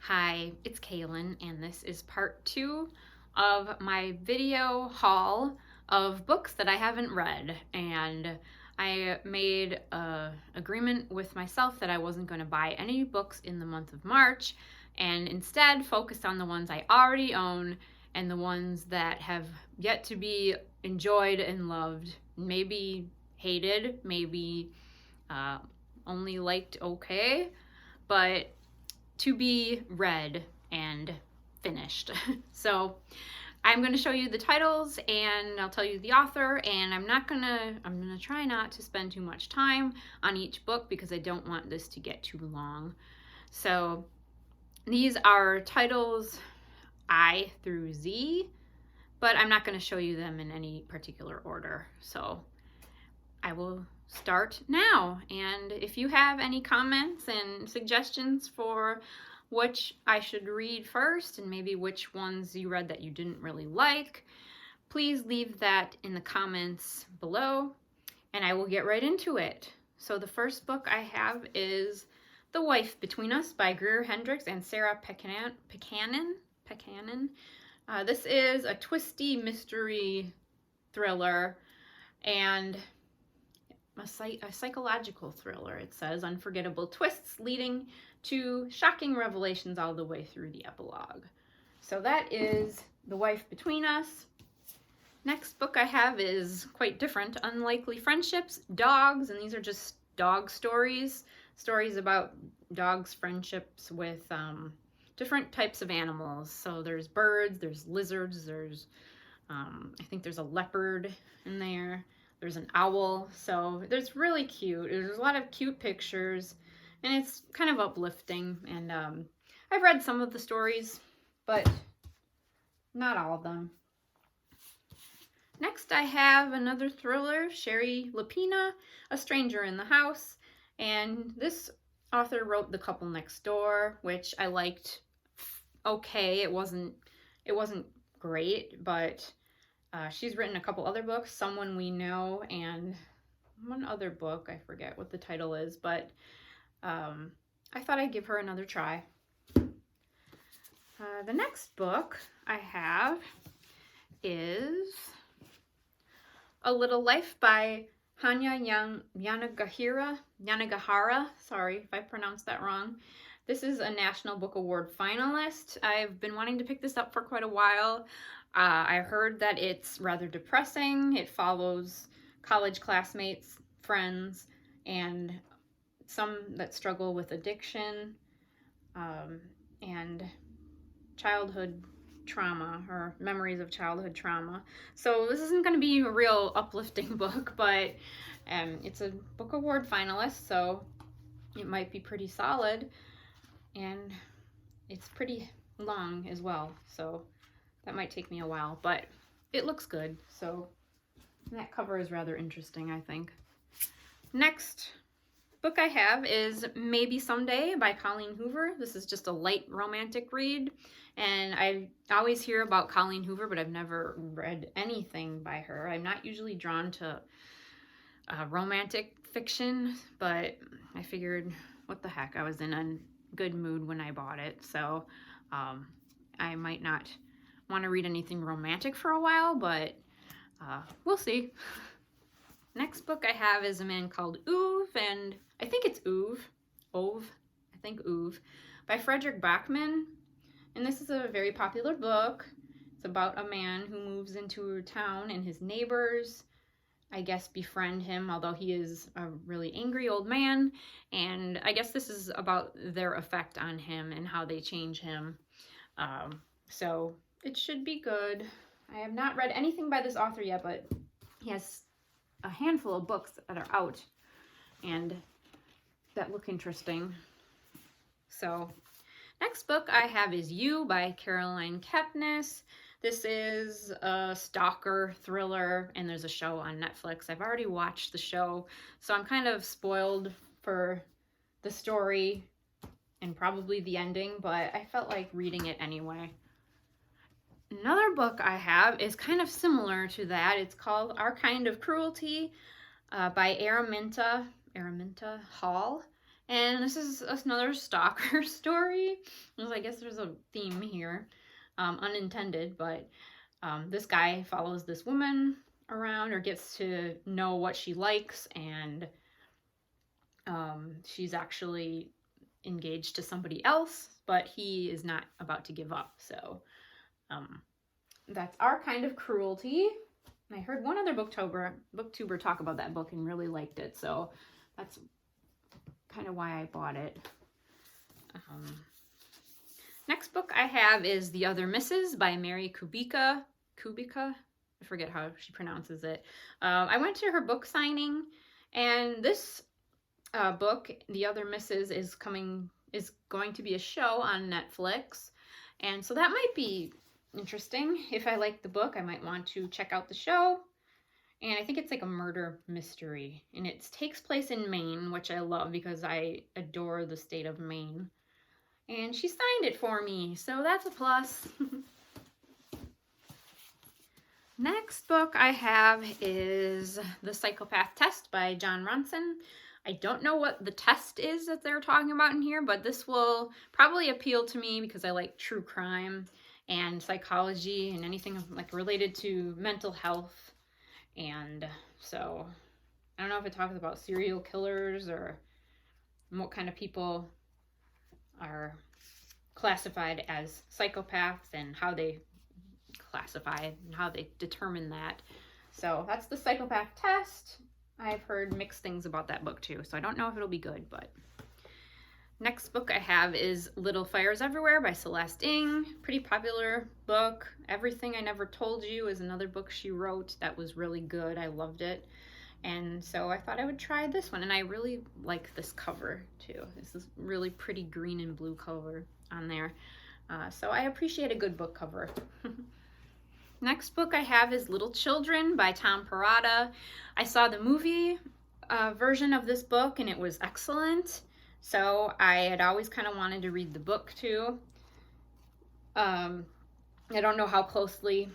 Hi, it's Kaylin, and this is part 2 of my video haul of books that I haven't read. And I made an agreement with myself that I wasn't going to buy any books in the month of March and instead focus on the ones I already own and the ones that have yet to be enjoyed and loved, maybe hated, maybe only liked okay, but to be read and finished. So I'm going to show you the titles and I'll tell you the author, and I'm going to try not to spend too much time on each book because I don't want this to get too long. So these are titles I through Z, but I'm not going to show you them in any particular order. So I will start now. And if you have any comments and suggestions for which I should read first and maybe which ones you read that you didn't really like, please leave that in the comments below and I will get right into it. So the first book I have is The Wife Between Us by Greer Hendricks and Sarah Pekanen. This is a twisty mystery thriller and a psychological thriller. It says unforgettable twists leading to shocking revelations all the way through the epilogue. So that is The Wife Between Us. Next book I have is quite different. Unlikely Friendships, Dogs, and these are just dog stories about dogs' friendships with different types of animals. So there's birds, there's lizards, there's I think there's a leopard in there. There's an owl, so there's really cute. There's a lot of cute pictures, and it's kind of uplifting. And I've read some of the stories, but not all of them. Next, I have another thriller, Sherry Lapina, A Stranger in the House. And this author wrote The Couple Next Door, which I liked okay. It wasn't great, but she's written a couple other books, Someone We Know, and one other book. I forget what the title is, but I thought I'd give her another try. The next book I have is A Little Life by Hanya Yanagihara. Sorry if I pronounced that wrong. This is a National Book Award finalist. I've been wanting to pick this up for quite a while. I heard that it's rather depressing. It follows college classmates, friends, and some that struggle with addiction and childhood trauma or memories of childhood trauma. So this isn't going to be a real uplifting book, but it's a Book Award finalist, so it might be pretty solid, and it's pretty long as well, so that might take me a while, but it looks good. So that cover is rather interesting, I think. Next book I have is Maybe Someday by Colleen Hoover. This is just a light romantic read, and I always hear about Colleen Hoover, but I've never read anything by her. I'm not usually drawn to romantic fiction, but I figured, what the heck, I was in a good mood when I bought it, so I might not want to read anything romantic for a while, but we'll see. Next book I have is A Man Called Ove, and I think it's Ove, by Frederick Bachman. And this is a very popular book. It's about a man who moves into a town, and his neighbors, I guess, befriend him, although he is a really angry old man. And I guess this is about their effect on him and how they change him. So it should be good. I have not read anything by this author yet, but he has a handful of books that are out and that look interesting. So next book I have is You by Caroline Kepnes. This is a stalker thriller, and there's a show on Netflix. I've already watched the show, so I'm kind of spoiled for the story and probably the ending, but I felt like reading it anyway. Another book I have is kind of similar to that. It's called Kind of Cruelty by Araminta Hall. And this is another stalker story. I guess there's a theme here, unintended, but this guy follows this woman around, or gets to know what she likes, and she's actually engaged to somebody else, but he is not about to give up. So that's Our Kind of Cruelty. I heard one other booktuber talk about that book and really liked it, so that's kind of why I bought it. Next book I have is The Other Misses by Mary Kubica. I forget how she pronounces it. I went to her book signing, and this book, The Other Misses, is going to be a show on Netflix, and so that might be interesting. If I like the book, I might want to check out the show. And I think it's like a murder mystery, and it takes place in Maine, which I love because I adore the state of Maine. And she signed it for me, so that's a plus. Next book I have is The Psychopath Test by John Ronson. I don't know what the test is that they're talking about in here, but this will probably appeal to me because I like true crime and psychology and anything like related to mental health. And so I don't know if it talks about serial killers or what kind of people are classified as psychopaths and how they classify and how they determine that. So that's The Psychopath Test. I've heard mixed things about that book too, so I don't know if it'll be good, but next book I have is Little Fires Everywhere by Celeste Ng. Pretty popular book. Everything I Never Told You is another book she wrote that was really good. I loved it. And so I thought I would try this one, and I really like this cover too. This is really pretty green and blue cover on there. So I appreciate a good book cover. Next book I have is Little Children by Tom Perrotta. I saw the movie version of this book, and it was excellent. So I had always kind of wanted to read the book too. I don't know how closely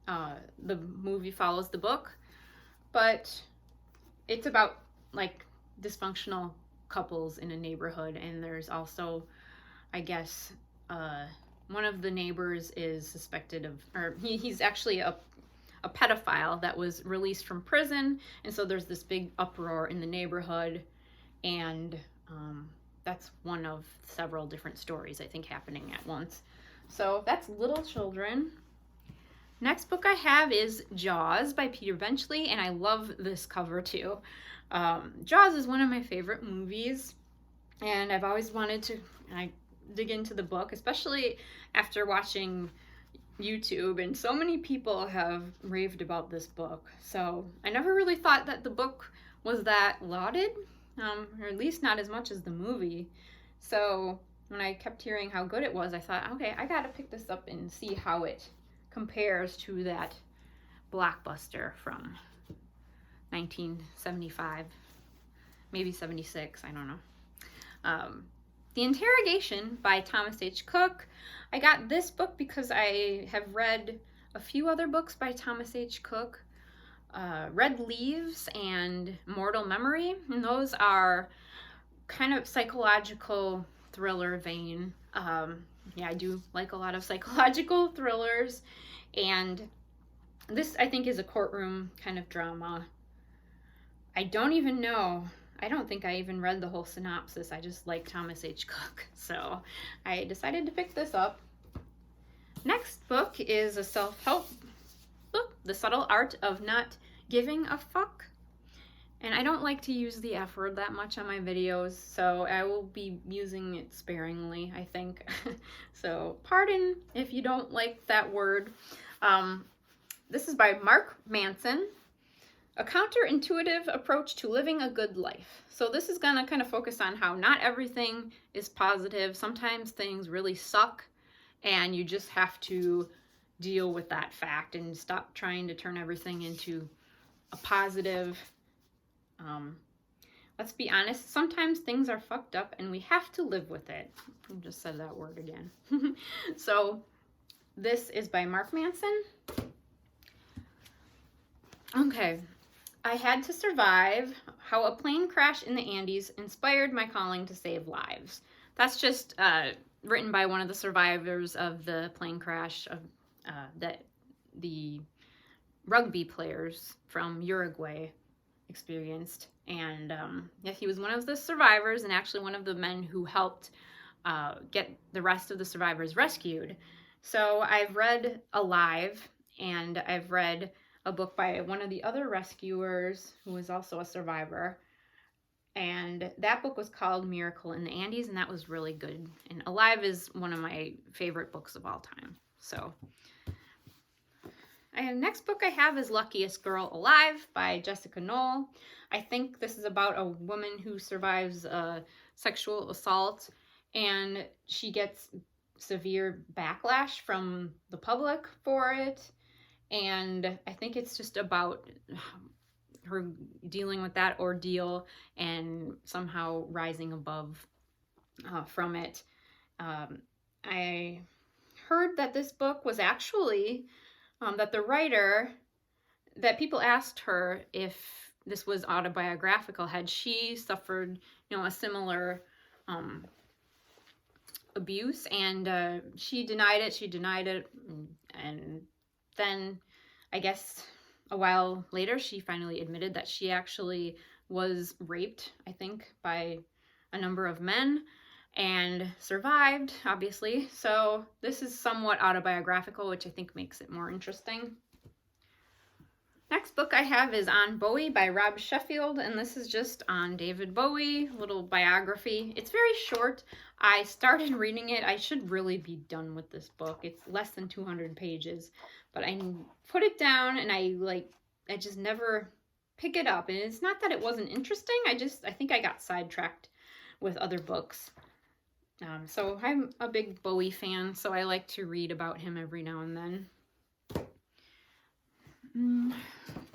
the movie follows the book, but it's about like dysfunctional couples in a neighborhood, and there's also, I guess, one of the neighbors is suspected of, or he's actually a pedophile that was released from prison, and so there's this big uproar in the neighborhood, and that's one of several different stories, I think, happening at once. So that's Little Children. Next book I have is Jaws by Peter Benchley, and I love this cover too. Jaws is one of my favorite movies, and I've always wanted to dig into the book, especially after watching YouTube, and so many people have raved about this book. So I never really thought that the book was that lauded, or at least not as much as the movie. So when I kept hearing how good it was, I thought, okay, I gotta pick this up and see how it compares to that blockbuster from 1975, maybe 76, I don't know. The Interrogation by Thomas H. Cook. I got this book because I have read a few other books by Thomas H. Cook. Red Leaves and Mortal Memory, and those are kind of psychological thriller vein. Yeah, I do like a lot of psychological thrillers, and this, I think, is a courtroom kind of drama. I don't think I even read the whole synopsis. I just like Thomas H. Cook, so I decided to pick this up. Next book is a self-help book, The Subtle Art of Not Giving a Fuck. And I don't like to use the F word that much on my videos, so I will be using it sparingly, I think. So pardon if you don't like that word. This is by Mark Manson. A counterintuitive approach to living a good life. So this is gonna kind of focus on how not everything is positive. Sometimes things really suck, and you just have to deal with that fact and stop trying to turn everything into a positive. Let's be honest, sometimes things are fucked up and we have to live with it. I just said that word again. So this is by Mark Manson. Okay. I Had to Survive, How a Plane Crash in the Andes Inspired My Calling to Save Lives. That's just written by one of the survivors of the plane crash of that the rugby players from Uruguay experienced. And yeah, he was one of the survivors and actually one of the men who helped get the rest of the survivors rescued. So I've read Alive, and I've read a book by one of the other rescuers who was also a survivor. And that book was called Miracle in the Andes, and that was really good. And Alive is one of my favorite books of all time. So, and next book I have is Luckiest Girl Alive by Jessica Knoll. I think this is about a woman who survives a sexual assault, and she gets severe backlash from the public for it. And I think it's just about her dealing with that ordeal and somehow rising above from it. I heard that this book was actually, that the writer, that people asked her if this was autobiographical. Had she suffered, a similar abuse? And she denied it. And then I guess a while later, she finally admitted that she actually was raped, I think, by a number of men and survived, obviously. So this is somewhat autobiographical, which I think makes it more interesting. Next book I have is On Bowie by Rob Sheffield, and this is just on David Bowie, little biography. It's very short. I started reading it. I should really be done with this book. It's less than 200 pages, but I put it down and I just never pick it up. And it's not that it wasn't interesting. I think I got sidetracked with other books. So I'm a big Bowie fan, so I like to read about him every now and then.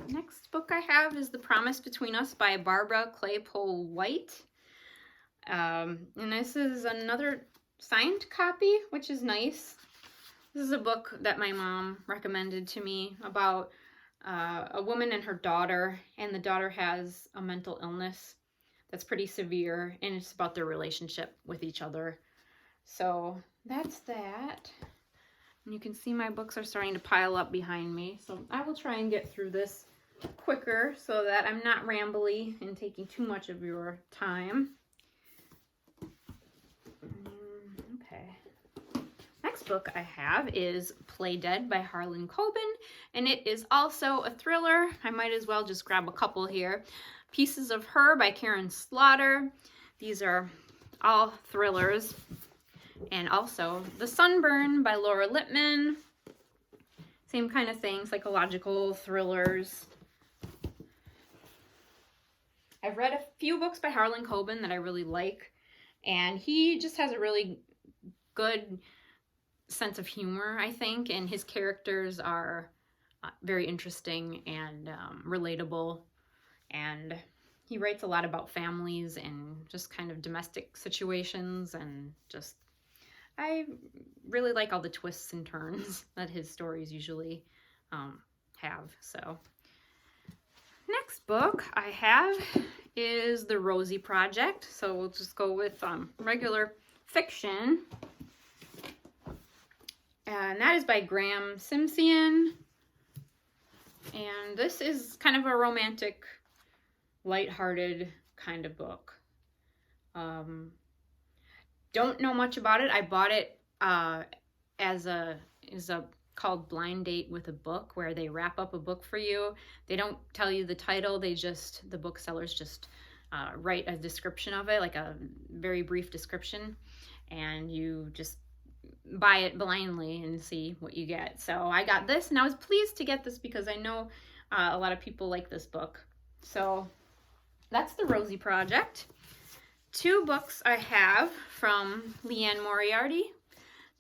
Next book I have is The Promise Between Us by Barbara Claypole White. And this is another signed copy, which is nice. This is a book that my mom recommended to me about a woman and her daughter, and the daughter has a mental illness that's pretty severe, and it's about their relationship with each other. So that's that. And you can see my books are starting to pile up behind me, so I will try and get through this quicker so that I'm not rambly and taking too much of your time. Okay. Next book I have is Play Dead by Harlan Coben, and it is also a thriller. I might as well just grab a couple here. Pieces of Her by Karen Slaughter. These are all thrillers. And also The Sunburn by Laura Lippman. Same kind of thing, psychological thrillers. I've read a few books by Harlan Coben that I really like, and he just has a really good sense of humor, I think, and his characters are very interesting and relatable, and he writes a lot about families and just kind of domestic situations, and just I really like all the twists and turns that his stories usually have. So next book I have is The Rosie Project. So we'll just go with regular fiction. And that is by Graham Simpson. And this is kind of a romantic, lighthearted kind of book. Don't know much about it. I bought it as a called Blind Date with a Book, where they wrap up a book for you. They don't tell you the title. The booksellers just write a description of it, like a very brief description, and you just buy it blindly and see what you get. So I got this, and I was pleased to get this because I know a lot of people like this book. So that's The Rosie Project. Two books I have from Leanne Moriarty,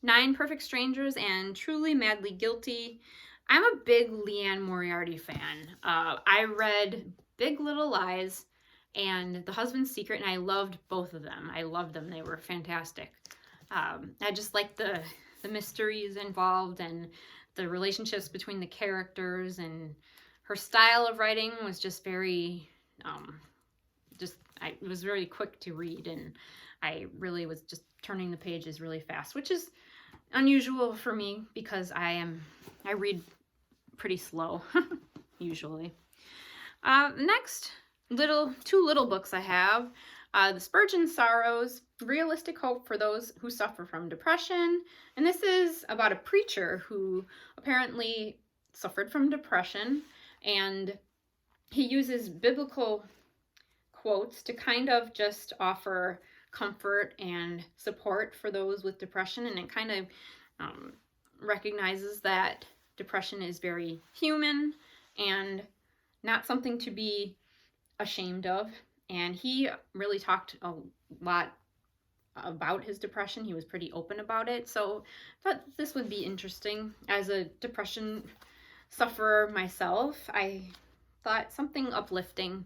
9 Perfect Strangers and Truly Madly Guilty. I'm a big Leanne Moriarty fan. I read Big Little Lies and The Husband's Secret, and I loved both of them. I loved them. They were fantastic. I just liked the mysteries involved and the relationships between the characters, and her style of writing was just very, it was very quick to read, and I really was just turning the pages really fast, which is unusual for me because I read pretty slow, usually. Next, two little books I have. The Spurgeon Sorrows, Realistic Hope for Those Who Suffer from Depression. And this is about a preacher who apparently suffered from depression, and he uses biblical quotes to kind of just offer comfort and support for those with depression, and it kind of recognizes that depression is very human and not something to be ashamed of. And he really talked a lot about his depression. He was pretty open about it. So I thought this would be interesting. As a depression sufferer myself, I thought something uplifting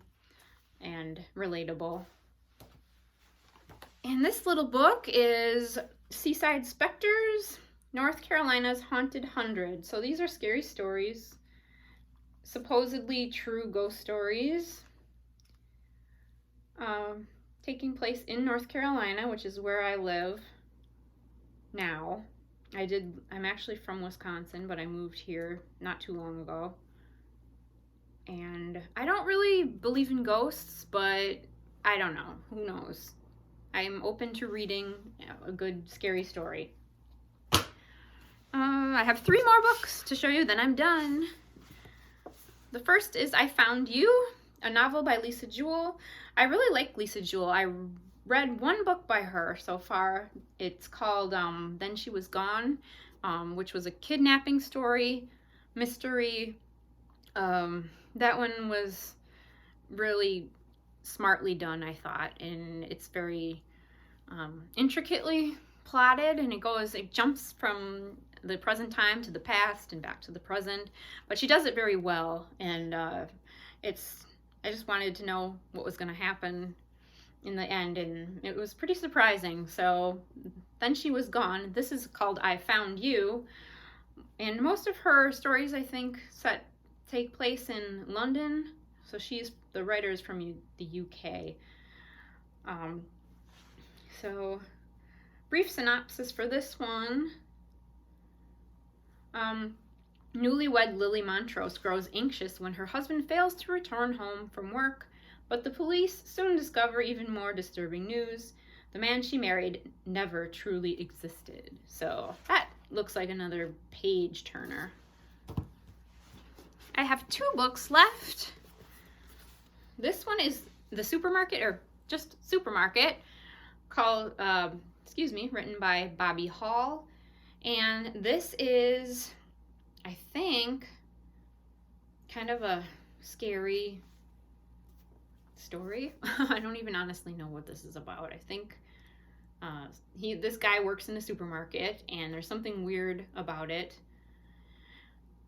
and relatable. And this little book is Seaside Spectres, North Carolina's Haunted 100. So these are scary stories, supposedly true ghost stories, taking place in North Carolina, which is where I live now. I'm actually from Wisconsin, but I moved here not too long ago. And I don't really believe in ghosts, but I don't know. Who knows? I'm open to reading a good scary story. I have 3 more books to show you, then I'm done. The first is I Found You, a novel by Lisa Jewell. I really like Lisa Jewell. I read 1 book by her so far. It's called Then She Was Gone, which was a kidnapping story, mystery. That one was really smartly done, I thought, and it's very intricately plotted, and it jumps from the present time to the past and back to the present, but she does it very well. And I just wanted to know what was going to happen in the end, and it was pretty surprising. So Then She Was Gone. This is called I Found You, and most of her stories, I think, take place in London. So the writer is from the UK. So brief synopsis for this one. Newlywed Lily Montrose grows anxious when her husband fails to return home from work, but the police soon discover even more disturbing news. The man she married never truly existed. So that looks like another page turner. I have 2 books left. This one is The Supermarket, or just Supermarket, written by Bobby Hall. And this is, I think, kind of a scary story. I don't even honestly know what this is about. I think this guy works in a supermarket, and there's something weird about it.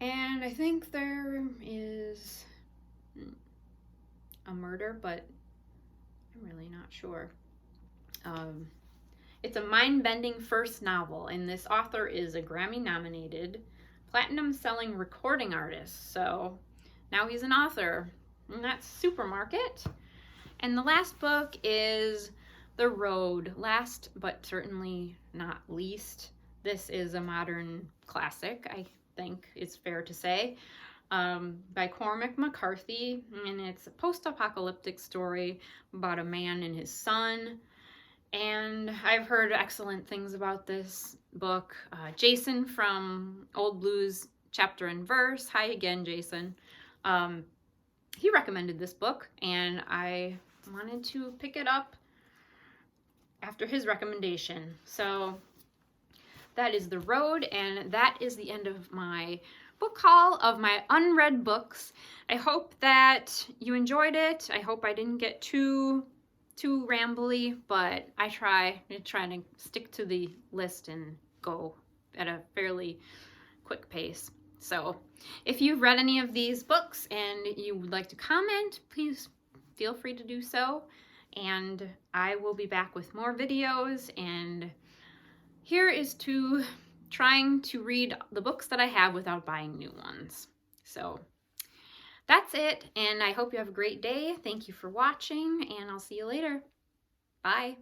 And I think there is a murder, but I'm really not sure. It's a mind-bending first novel, and this author is a Grammy-nominated, platinum-selling recording artist. So now he's an author, and that's Supermarket. And the last book is The Road, last but certainly not least. This is a modern classic, I think it's fair to say, by Cormac McCarthy, and it's a post-apocalyptic story about a man and his son. And I've heard excellent things about this book. Jason from Old Blues Chapter and Verse, hi again, Jason. He recommended this book, and I wanted to pick it up after his recommendation. So that is The Road, and that is the end of my book haul of my unread books. I hope that you enjoyed it. I hope I didn't get too rambly, but I try to stick to the list and go at a fairly quick pace. So if you've read any of these books and you would like to comment, please feel free to do so. And I will be back with more videos, and here is to trying to read the books that I have without buying new ones. So that's it, and I hope you have a great day. Thank you for watching, and I'll see you later. Bye.